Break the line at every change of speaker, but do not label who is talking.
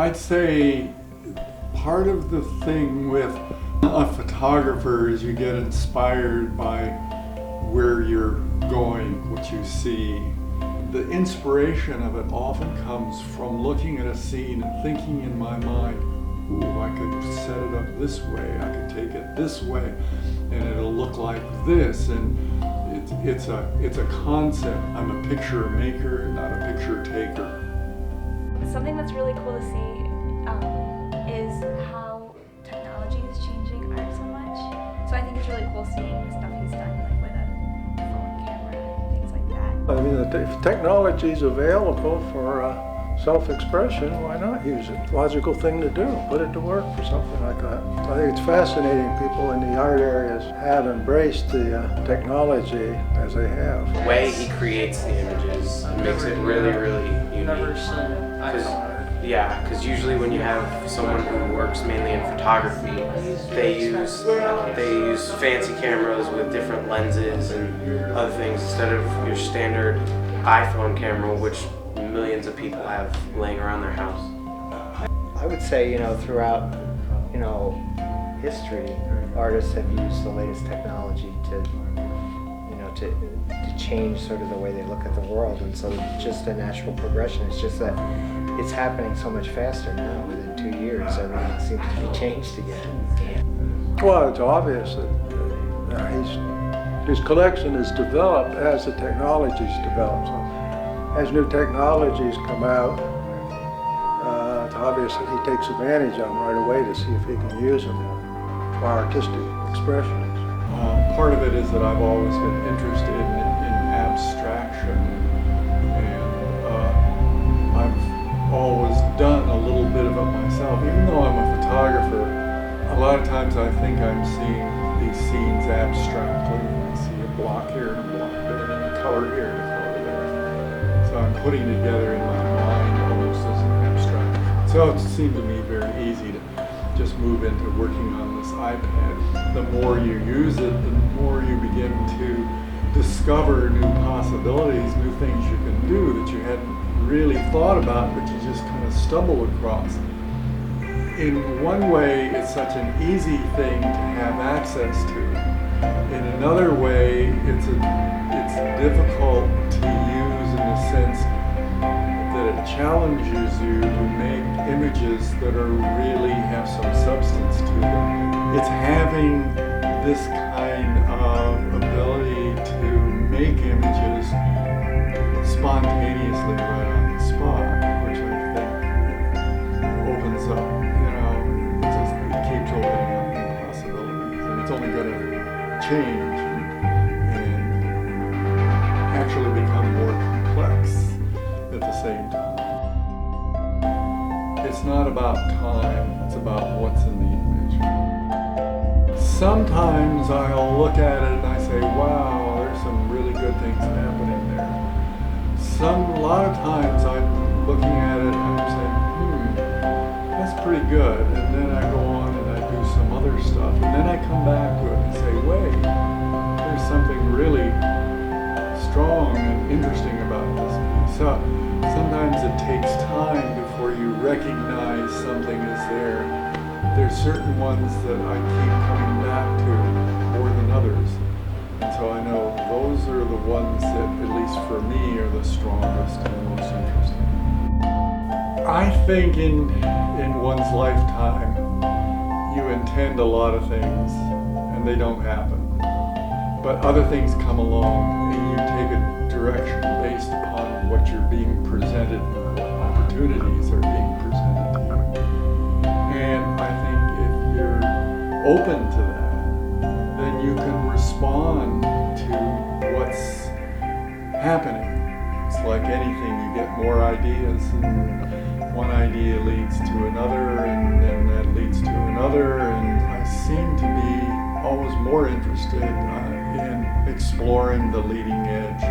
I'd say part of the thing with a photographer is you get inspired by where you're going, what you see. The inspiration of it often comes from looking at a scene and thinking in my mind, ooh, I could set it up this way, I could take it this way, and it'll look like this. And it's a concept. I'm a picture maker, not a picture taker.
Something that's really cool to see is how technology is changing art so much. So I think it's really cool seeing the stuff he's done, like with a phone camera and things like that.
I mean, if technology is available for self-expression, why not use it? Logical thing to do, put it to work for something like that. I think it's fascinating people in the art areas have embraced the technology as they have.
The way he creates the images makes it really, really unique. Because usually when you have someone who works mainly in photography, they use fancy cameras with different lenses and other things instead of your standard iPhone camera, which millions of people have laying around their house.
I would say, throughout, history, artists have used the latest technology to change sort of the way they look at the world, and so it's just a natural progression. It's just that it's happening so much faster now. Within 2 years, everything seems to be changed again.
Well, it's obvious that his collection is developed as the technology's developed. So as new technologies come out, it's obvious that he takes advantage of them right away to see if he can use them for artistic expressions.
Part of it is that I've always been interested in abstraction, and I've always done a little bit of it myself. Even though I'm a photographer, a lot of times I think I'm seeing these scenes abstractly. I see a block here and a block there, and a color here and a color there. So I'm putting together in my mind almost as an abstract. So it seemed to me very easy to just move into working on this iPad. The more you use it, the more you begin to discover new possibilities, new things you can do that you hadn't really thought about, but you just kind of stumble across. In one way, it's such an easy thing to have access to. In another way, it's difficult to use in the sense that it challenges you to make images that really have some substance to them. It's having this kind of ability to make images spontaneously right on the spot, which I think opens up, it keeps opening up new possibilities, and it's only going to change and actually become more complex at the same time. It's not about time, it's about what's in the image. Sometimes I'll look at it and I say, wow, there's some really good things happening there. A lot of times I'm looking at it and I'm saying, that's pretty good. And then I go on and I do some other stuff. And then I come back to it and say, wait, there's something really strong and interesting about this piece. So sometimes it takes time before you recognize something is there. There's certain ones that I keep coming back to more than others. And so I know those are the ones that, at least for me, are the strongest and most interesting. I think in one's lifetime, you intend a lot of things and they don't happen. But other things come along and you take a direction based upon what you're being presented and what opportunities are being presented to you. And I think if you're open to that, then you can respond to what's happening. It's like anything, you get more ideas, and one idea leads to another, and then that leads to another, and I seem to be always more interested in exploring the leading edge